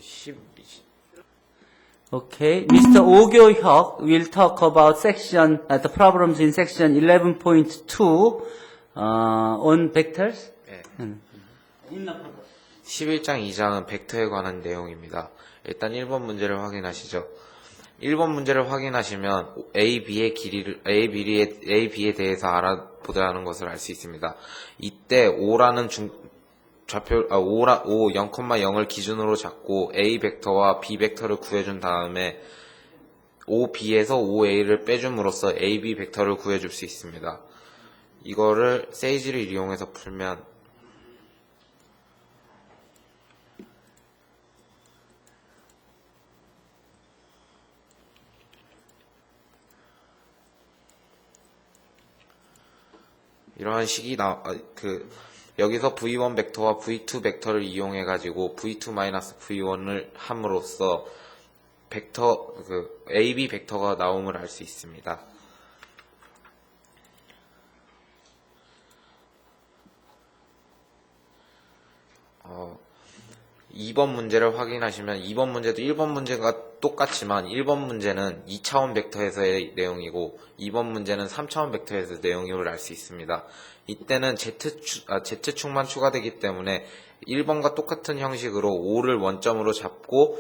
10. Okay, Mr. Oh Kyo-hyuk will talk about the problems in section 11.2 on vectors. 네. In the program. 11장 2장은 벡터에 관한 내용입니다. 일단 1번 문제를 확인하시죠. 1번 문제를 확인하시면 A, B의 B에 대해서 알아보자는 것을 알 수 있습니다. 이때 O라는 좌표, O 0,0을 기준으로 잡고 A 벡터와 B 벡터를 구해준 다음에 OB에서 OA를 빼줌으로써 AB 벡터를 구해줄 수 있습니다. 이거를 세이지를 이용해서 풀면 이러한 식이 여기서 V1 벡터와 V2 벡터를 이용해 가지고 V2-V1을 함으로써 벡터 AB 벡터가 나옴을 알 수 있습니다. 어, 2번 문제를 확인하시면 2번 문제도 1번 문제가 똑같지만 1번 문제는 2차원 벡터에서의 내용이고 2번 문제는 3차원 벡터에서 내용을 알 수 있습니다. 이때는 Z축만 추가되기 때문에 1번과 똑같은 형식으로 O를 원점으로 잡고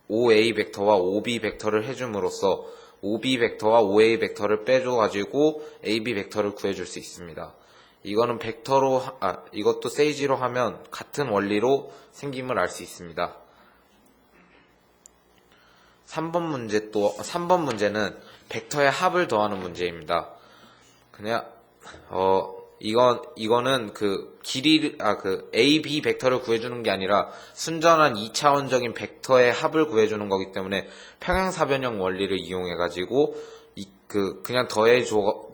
OA 벡터와 OB 벡터를 해줌으로써 OB 벡터와 OA 벡터를 빼줘가지고 AB 벡터를 구해줄 수 있습니다. 이거는 이것도 세이지로 하면 같은 원리로 생김을 알 수 있습니다. 3번 문제는 벡터의 합을 더하는 문제입니다. 그냥, 이거는 A, B 벡터를 구해주는 게 아니라 순전한 2차원적인 벡터의 합을 구해주는 거기 때문에 평행사변형 원리를 이용해가지고, 그냥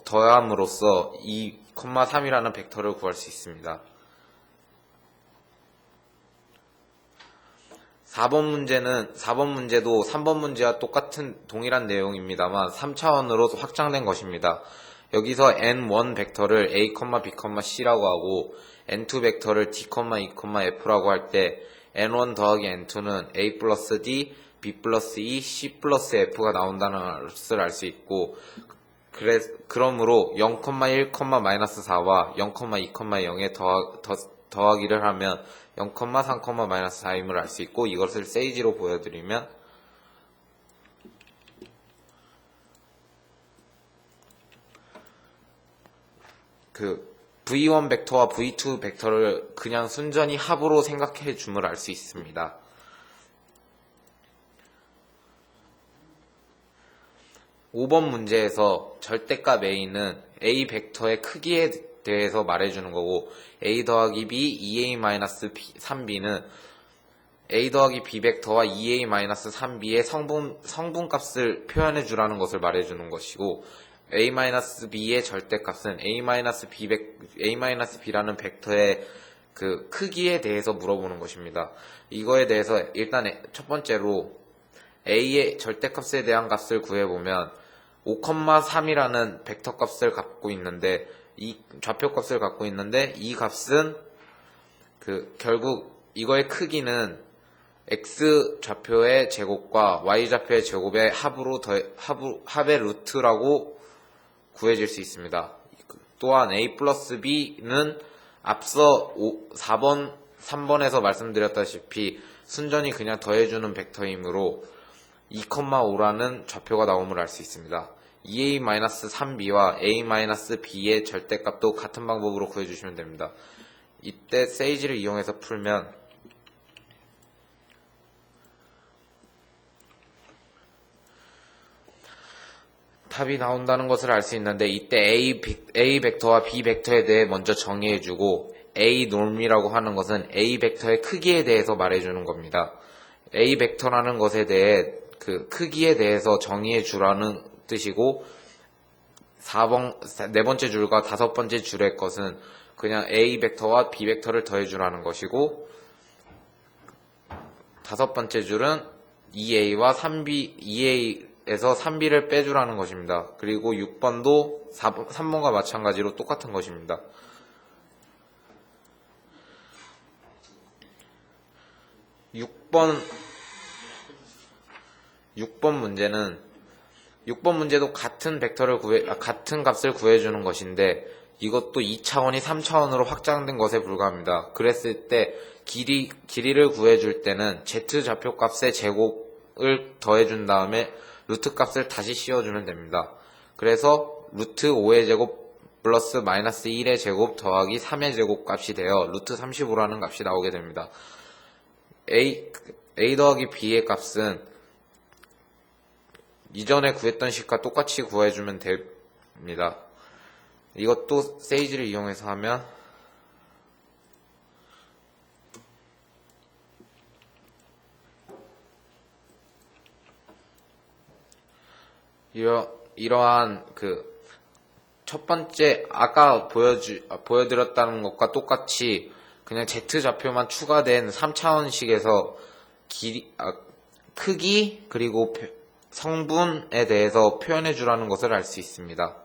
더함으로써 2,3이라는 벡터를 구할 수 있습니다. 4번 문제도 3번 문제와 동일한 내용입니다만 3차원으로 확장된 것입니다. 여기서 n1 벡터를 a, b, c라고 하고 n2 벡터를 d, e, f라고 할 때 n1 더하기 n2는 a 플러스 d, b 플러스 e, c 플러스 f가 나온다는 것을 알 수 있고 그러므로 0,1, -4와 0,2, 0에 더하기를 하면 0, 3, -4임을 알 수 있고 이것을 세이지로 보여드리면 V1 벡터와 V2 벡터를 그냥 순전히 합으로 생각해 줌을 알 수 있습니다. (5번) 문제에서 절대값 A는 A 벡터의 크기에 대해서 말해주는 거고 A 더하기 B 2A-3B는 A 더하기 B 벡터와 2A-3B의 성분값을 표현해 주라는 것을 말해주는 것이고 A-B의 절대값은 A-B라는 벡터의 크기에 대해서 물어보는 것입니다. 이거에 대해서 일단 첫 번째로 A의 절대값에 대한 값을 구해보면 5,3이라는 벡터값을 갖고 있는데 이 좌표값을 갖고 있는데 이 값은 결국 이거의 크기는 x 좌표의 제곱과 y 좌표의 제곱의 합의 루트라고 구해질 수 있습니다. 또한 a 플러스 b는 앞서 3번에서 말씀드렸다시피 순전히 그냥 더해주는 벡터이므로 2,5라는 좌표가 나옴을 알 수 있습니다. 2A-3B와 A-B의 절대값도 같은 방법으로 구해주시면 됩니다. 이때 세이지를 이용해서 풀면 답이 나온다는 것을 알 수 있는데 이때 A 벡터와 B 벡터에 대해 먼저 정의해주고 A norm이라고 하는 것은 A 벡터의 크기에 대해서 말해주는 겁니다. A 벡터라는 것에 대해 크기에 대해서 정의해주라는 뜻이고 네 번째 줄과 다섯 번째 줄의 것은 그냥 A 벡터와 B 벡터를 더해주라는 것이고 다섯 번째 줄은 2A와 2A에서 3B를 빼주라는 것입니다. 그리고 6번도 3번과 마찬가지로 똑같은 것입니다. 6번 문제는 6번 문제도 같은 같은 값을 구해주는 것인데 이것도 2차원이 3차원으로 확장된 것에 불과합니다. 그랬을 때 길이를 구해줄 때는 z 좌표값의 제곱을 더해준 다음에 루트 값을 다시 씌워주면 됩니다. 그래서 루트 5의 제곱 플러스 마이너스 1의 제곱 더하기 3의 제곱 값이 되어 루트 35라는 값이 나오게 됩니다. a 더하기 b의 값은 이전에 구했던 식과 똑같이 구해주면 됩니다. 이것도 세이지를 이용해서 하면 이러한 첫 번째 아까 보여드렸다는 것과 똑같이 그냥 z 좌표만 추가된 3차원식에서 크기 그리고 성분에 대해서 표현해 주라는 것을 알 수 있습니다.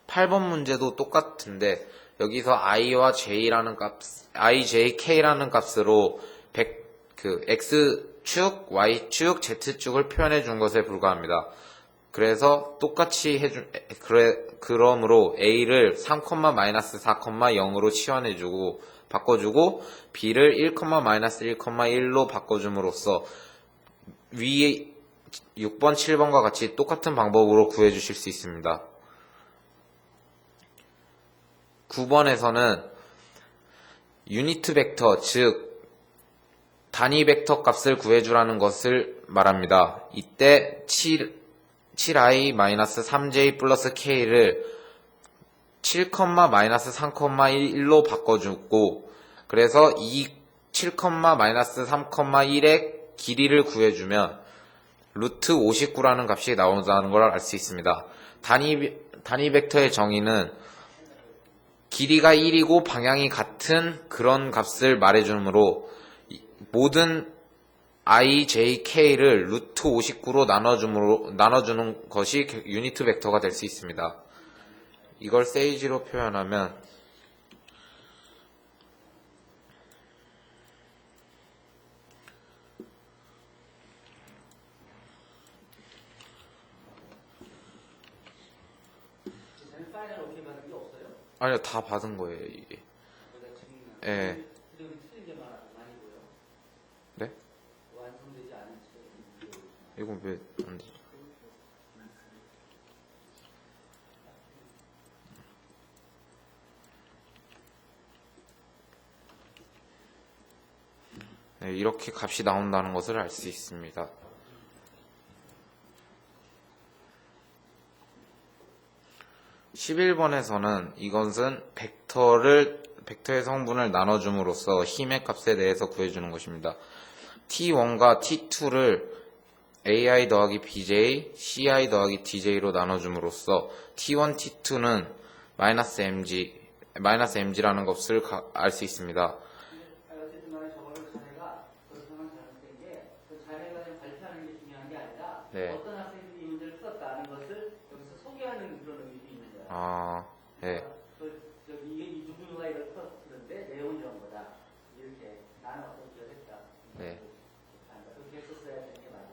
(8번) 문제도 똑같은데 여기서 i와 j라는 ijk라는 값으로 x축, y축, z축을 표현해 준 것에 불과합니다. 그래서 똑같이 그러므로 a를 3,-4,0으로 바꿔주고 b를 1,-1,1로 바꿔줌으로써 위 6번, 7번과 같이 똑같은 방법으로 구해주실 수 있습니다. 9번에서는 유니트 벡터, 즉 단위 벡터 값을 구해주라는 것을 말합니다. 이때 7i-3j 플러스 k를 7,-3,1로 바꿔주고 그래서 이 7,-3,1의 길이를 구해주면 루트 59라는 값이 나온다는 걸 알 수 있습니다. 단위 벡터의 정의는 길이가 1이고 방향이 같은 그런 값을 말해주므로 모든 i, j, k를 루트 59로 나눠주는 것이 유니트 벡터가 될 수 있습니다. 이걸 세이지로 표현하면 아니요, 다 받은 거예요, 이게. 예. 네? 이건 왜 안 되지? 네, 이렇게 값이 나온다는 것을 알 수 있습니다. (11번에서는) 이것은 벡터의 성분을 나눠줌으로써 힘의 값에 대해서 구해주는 것입니다. t1과 t2를 ai 더하기 bj, ci 더하기 dj로 나눠줌으로써 t1, t2는 -mg라는 것을 알 수 있습니다. 네. 어떤 학생들이 이 문제를 풀었다는 것을 여기서 소개하는 그런 의미도 있는 거야. 아, 네. 이 누구누가 이걸 풀었는데 내용은 이런 거다. 이렇게 나는 어떤 걸 했다. 네. 그렇게 했었어야 되는 게 맞아.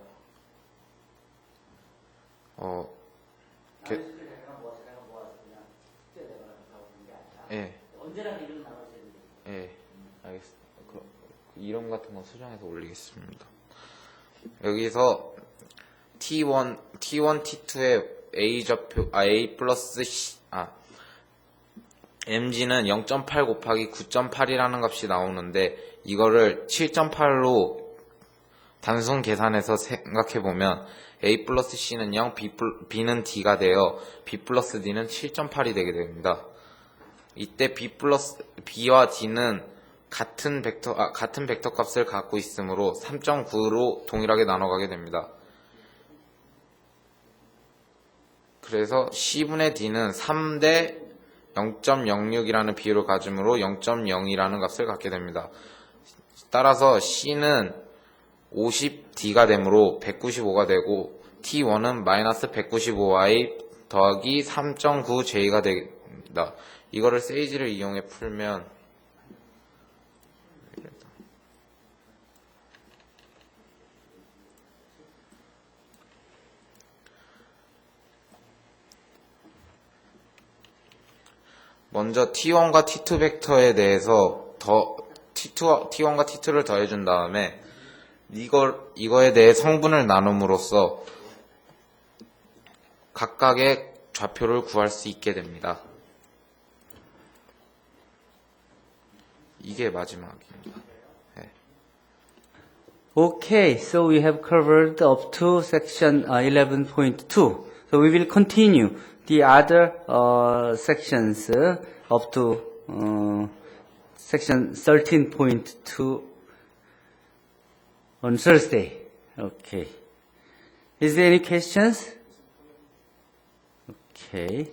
나는 내가 모아서 그냥 숙제 내가 하고 있는 게 아니라. 예. 언제나 이름 나눠야 되는 게. 예. 알겠습니다. 이름 같은 거 수정해서 올리겠습니다. 여기서 T1, T2의 A 플러스 MG는 0.8 곱하기 9.8이라는 값이 나오는데 이거를 7.8로 단순 계산해서 생각해보면 A 플러스 C는 0, B는 D가 되어 B 플러스 D는 7.8이 되게 됩니다. 이때 B와 D는 같은 벡터 값을 갖고 있으므로 3.9로 동일하게 나눠가게 됩니다. 그래서 C분의 D는 3대 0.06이라는 비율을 가지므로 0.0이라는 값을 갖게 됩니다. 따라서 C는 50D가 되므로 195가 되고 T1은 마이너스 195i 더하기 3.9j가 됩니다. 이거를 세이지를 이용해 풀면 먼저 T1과 T2 벡터에 대해서 T1과 T2를 더해준 다음에 이거에 대해 성분을 나눔으로써 각각의 좌표를 구할 수 있게 됩니다. 이게 마지막입니다. 네. Okay, so we have covered up to section 11.2. So we will continue the other sections up to section 13.2 on Thursday. Okay. Is there any questions? Okay.